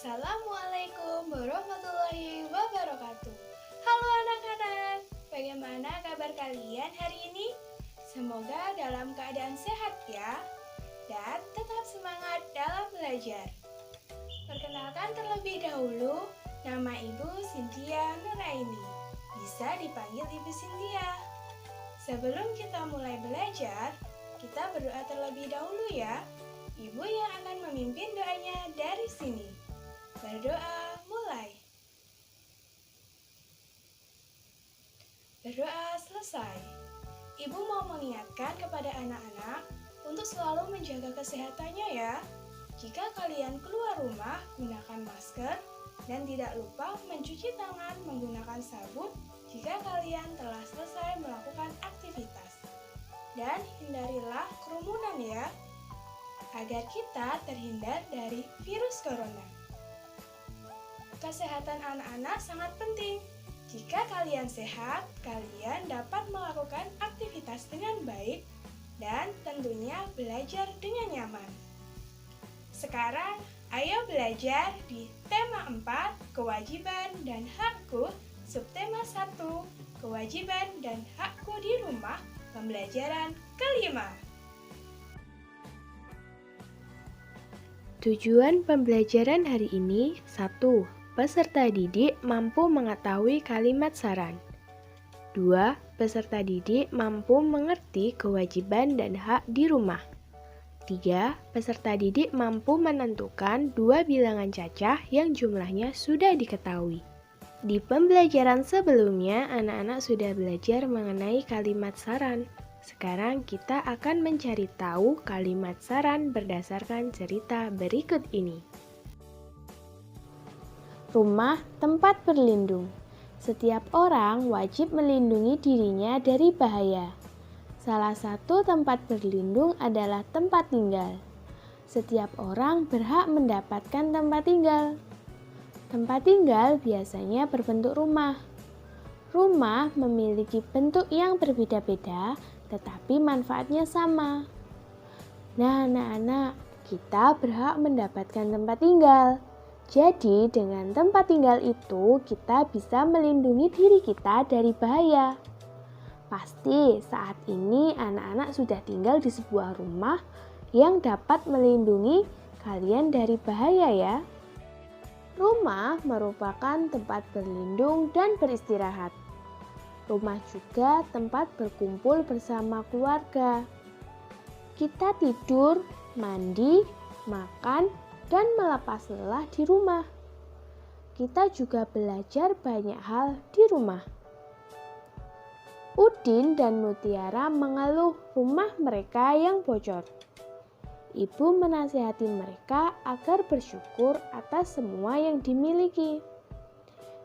Assalamualaikum warahmatullahi wabarakatuh. Halo anak-anak, bagaimana kabar kalian hari ini? Semoga dalam keadaan sehat ya, dan tetap semangat dalam belajar. Perkenalkan terlebih dahulu, nama Ibu Cynthia Nuraini. Bisa dipanggil Ibu Cynthia. Sebelum kita mulai belajar, kita berdoa terlebih dahulu ya. Ibu yang akan memimpin doanya dari sini. Berdoa mulai. Berdoa selesai. Ibu mau mengingatkan kepada anak-anak untuk selalu menjaga kesehatannya ya. Jika kalian keluar rumah, gunakan masker dan tidak lupa mencuci tangan menggunakan sabun jika kalian telah selesai melakukan aktivitas. Dan hindarilah kerumunan ya, agar kita terhindar dari virus corona. Kesehatan anak-anak sangat penting. Jika kalian sehat, kalian dapat melakukan aktivitas dengan baik dan tentunya belajar dengan nyaman. Sekarang, ayo belajar di tema 4, kewajiban dan hakku, subtema 1, kewajiban dan hakku di rumah, pembelajaran kelima. Tujuan pembelajaran hari ini 1. Peserta didik mampu mengetahui kalimat saran. 2. Peserta didik mampu mengerti kewajiban dan hak di rumah. 3. Peserta didik mampu menentukan 2 bilangan cacah yang jumlahnya sudah diketahui. Di pembelajaran sebelumnya, anak-anak sudah belajar mengenai kalimat saran. Sekarang kita akan mencari tahu kalimat saran berdasarkan cerita berikut ini. Rumah tempat berlindung. Setiap orang wajib melindungi dirinya dari bahaya. Salah satu tempat berlindung adalah tempat tinggal. Setiap orang berhak mendapatkan tempat tinggal. Tempat tinggal biasanya berbentuk rumah. Rumah memiliki bentuk yang berbeda-beda, tetapi manfaatnya sama. Nah, anak-anak, kita berhak mendapatkan tempat tinggal. Jadi, dengan tempat tinggal itu, kita bisa melindungi diri kita dari bahaya. Pasti saat ini anak-anak sudah tinggal di sebuah rumah yang dapat melindungi kalian dari bahaya ya. Rumah merupakan tempat berlindung dan beristirahat. Rumah juga tempat berkumpul bersama keluarga. Kita tidur, mandi, makan, dan melepas lelah di rumah. Kita juga belajar banyak hal di rumah. Udin dan Mutiara mengeluh rumah mereka yang bocor. Ibu menasihati mereka agar bersyukur atas semua yang dimiliki.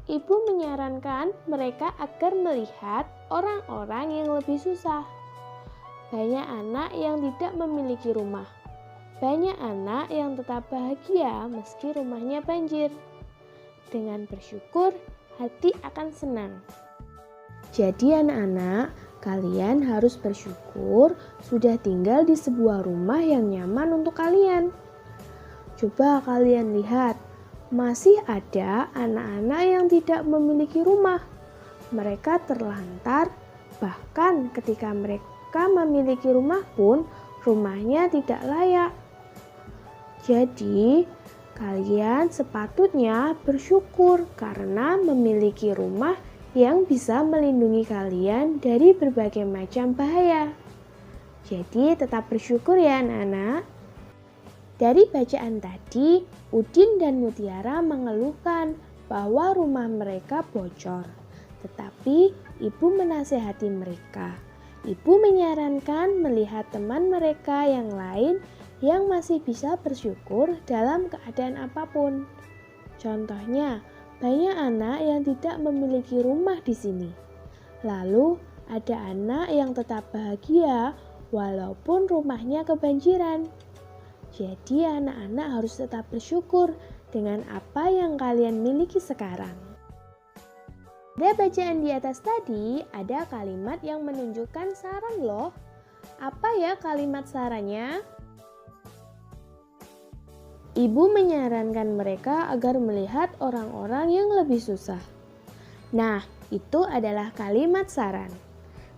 Ibu menyarankan mereka agar melihat orang-orang yang lebih susah. Banyak anak yang tidak memiliki rumah. Banyak anak yang tetap bahagia meski rumahnya banjir. Dengan bersyukur, hati akan senang. Jadi anak-anak, kalian harus bersyukur sudah tinggal di sebuah rumah yang nyaman untuk kalian. Coba kalian lihat, masih ada anak-anak yang tidak memiliki rumah. Mereka terlantar, bahkan ketika mereka memiliki rumah pun, rumahnya tidak layak. Jadi, kalian sepatutnya bersyukur karena memiliki rumah yang bisa melindungi kalian dari berbagai macam bahaya. Jadi, tetap bersyukur ya anak-anak. Dari bacaan tadi, Udin dan Mutiara mengeluhkan bahwa rumah mereka bocor. Tetapi ibu menasihati mereka. Ibu menyarankan melihat teman mereka yang lain yang masih bisa bersyukur dalam keadaan apapun. Contohnya, banyak anak yang tidak memiliki rumah di sini. Lalu, ada anak yang tetap bahagia walaupun rumahnya kebanjiran. Jadi anak-anak harus tetap bersyukur dengan apa yang kalian miliki sekarang. Pada bacaan di atas tadi ada kalimat yang menunjukkan saran loh. Apa ya kalimat sarannya? Ibu menyarankan mereka agar melihat orang-orang yang lebih susah. Nah, itu adalah kalimat saran.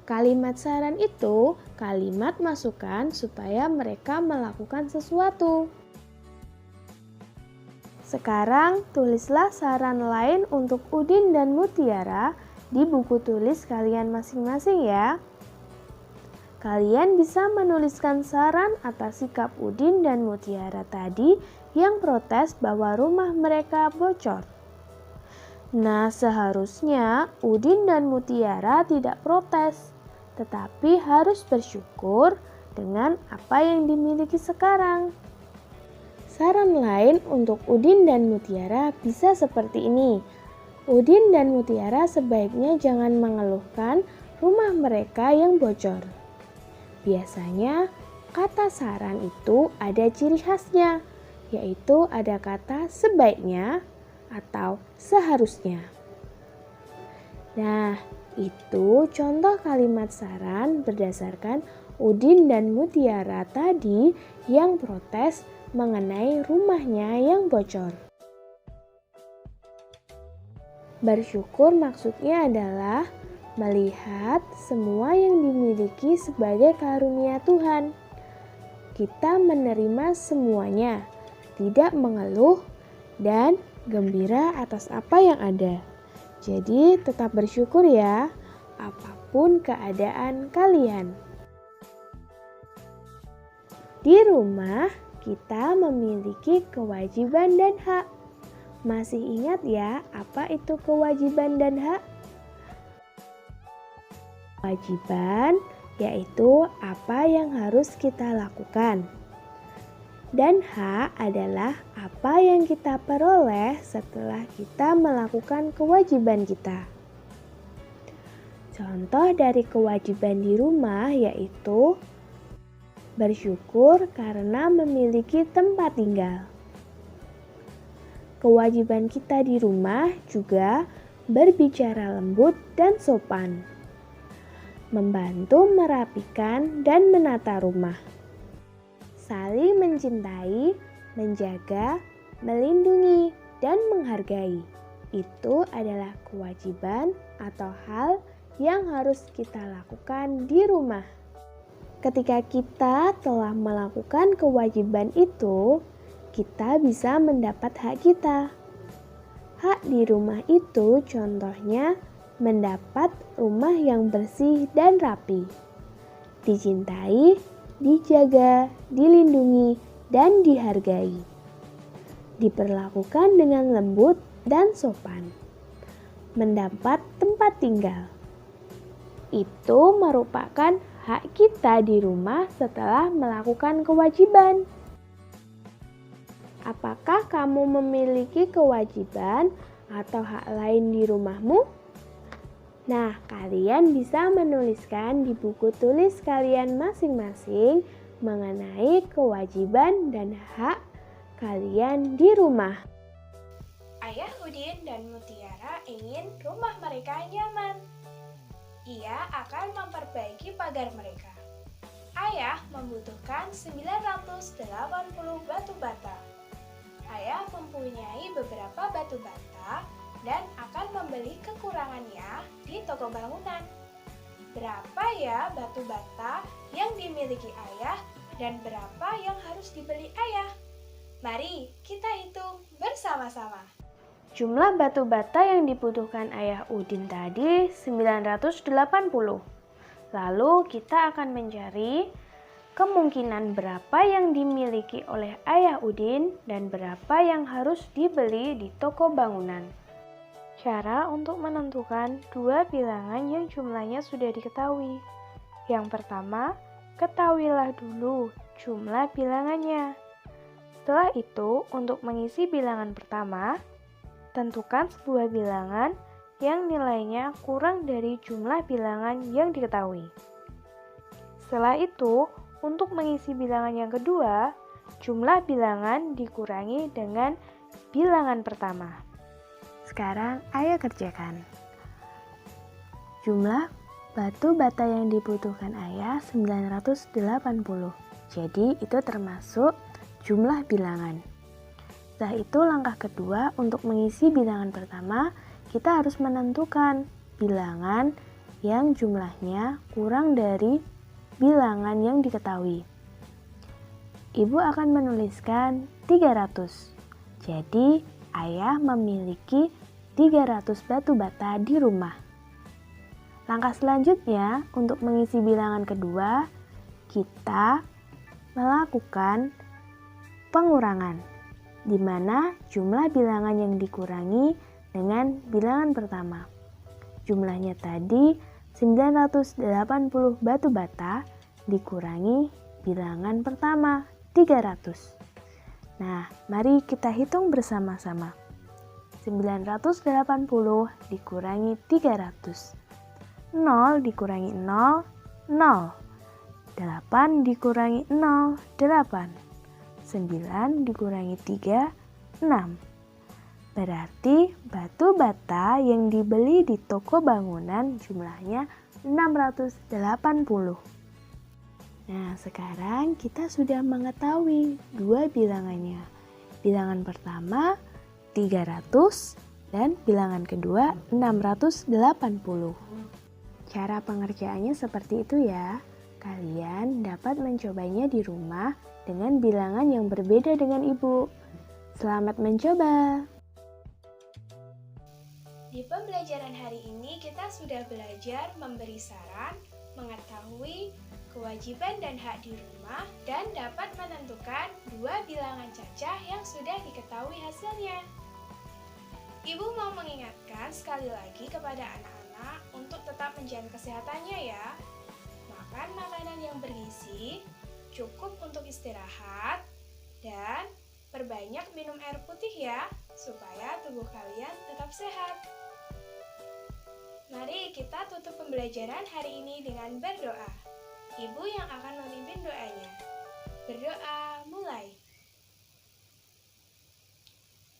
Kalimat saran itu kalimat masukan supaya mereka melakukan sesuatu. Sekarang tulislah saran lain untuk Udin dan Mutiara di buku tulis kalian masing-masing ya. Kalian bisa menuliskan saran atas sikap Udin dan Mutiara tadi yang protes bahwa rumah mereka bocor. Nah, seharusnya Udin dan Mutiara tidak protes, tetapi harus bersyukur dengan apa yang dimiliki sekarang. Saran lain untuk Udin dan Mutiara bisa seperti ini. Udin dan Mutiara sebaiknya jangan mengeluhkan rumah mereka yang bocor. Biasanya, kata saran itu ada ciri khasnya, yaitu ada kata sebaiknya atau seharusnya. Nah, itu contoh kalimat saran berdasarkan Udin dan Mutiara tadi yang protes mengenai rumahnya yang bocor. Bersyukur maksudnya adalah melihat semua yang dimiliki sebagai karunia Tuhan. Kita menerima semuanya, tidak mengeluh, dan gembira atas apa yang ada. Jadi tetap bersyukur ya, apapun keadaan kalian. Di rumah kita memiliki kewajiban dan hak. Masih ingat ya apa itu kewajiban dan hak? Kewajiban yaitu apa yang harus kita lakukan. Dan hak adalah apa yang kita peroleh setelah kita melakukan kewajiban kita. Contoh dari kewajiban di rumah yaitu bersyukur karena memiliki tempat tinggal. Kewajiban kita di rumah juga berbicara lembut dan sopan, membantu merapikan dan menata rumah, saling mencintai, menjaga, melindungi, dan menghargai. Itu adalah kewajiban atau hal yang harus kita lakukan di rumah. Ketika kita telah melakukan kewajiban itu, kita bisa mendapat hak kita. Hak di rumah itu contohnya mendapat rumah yang bersih dan rapi, dicintai, dijaga, dilindungi, dan dihargai. Diperlakukan dengan lembut dan sopan. Mendapat tempat tinggal. Itu merupakan hak kita di rumah setelah melakukan kewajiban. Apakah kamu memiliki kewajiban atau hak lain di rumahmu? Nah, kalian bisa menuliskan di buku tulis kalian masing-masing mengenai kewajiban dan hak kalian di rumah. Ayah Udin dan Mutiara ingin rumah mereka nyaman. Ia akan memperbaiki pagar mereka. Ayah membutuhkan 980 batu bata. Ayah mempunyai beberapa batu bata dan akan membeli kekurangannya di toko bangunan. Berapa ya batu bata yang dimiliki ayah dan berapa yang harus dibeli ayah? Mari kita hitung bersama-sama. Jumlah batu bata yang dibutuhkan ayah Udin tadi 980. Lalu kita akan mencari kemungkinan berapa yang dimiliki oleh ayah Udin dan berapa yang harus dibeli di toko bangunan. Cara untuk menentukan dua bilangan yang jumlahnya sudah diketahui. Yang pertama, ketahuilah dulu jumlah bilangannya. Setelah itu, untuk mengisi bilangan pertama, tentukan sebuah bilangan yang nilainya kurang dari jumlah bilangan yang diketahui. Setelah itu, untuk mengisi bilangan yang kedua, jumlah bilangan dikurangi dengan bilangan pertama. Sekarang ayo kerjakan. Jumlah batu bata yang dibutuhkan ayah 980. Jadi itu termasuk jumlah bilangan. Setelah itu langkah kedua untuk mengisi bilangan pertama, kita harus menentukan bilangan yang jumlahnya kurang dari bilangan yang diketahui. Ibu akan menuliskan 300. Jadi, ayah memiliki 300 batu bata di rumah. Langkah selanjutnya untuk mengisi bilangan kedua, kita melakukan pengurangan, di mana jumlah bilangan yang dikurangi dengan bilangan pertama. Jumlahnya tadi 980 batu bata dikurangi bilangan pertama 300. Nah, mari kita hitung bersama-sama. 980 dikurangi 300. 0 dikurangi 0, 0. 8 dikurangi 0, 8. 9 dikurangi 3, 6. Berarti batu bata yang dibeli di toko bangunan jumlahnya 680. Nah, sekarang kita sudah mengetahui dua bilangannya. Bilangan pertama 300 dan bilangan kedua 680. Cara pengerjaannya seperti itu ya. Kalian dapat mencobanya di rumah dengan bilangan yang berbeda dengan ibu. Selamat mencoba! Di pembelajaran hari ini kita sudah belajar memberi saran, mengetahui kewajiban dan hak di rumah, dan dapat menentukan dua bilangan cacah yang sudah diketahui hasilnya. Ibu mau mengingatkan sekali lagi kepada anak-anak untuk tetap menjaga kesehatannya ya. Makan makanan yang bergizi, cukup untuk istirahat, dan perbanyak minum air putih ya, supaya tubuh kalian tetap sehat. Mari kita tutup pembelajaran hari ini dengan berdoa. Ibu yang akan memimpin doanya. Berdoa mulai.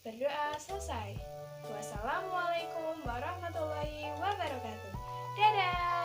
Berdoa selesai. Wassalamualaikum warahmatullahi wabarakatuh. Dadah!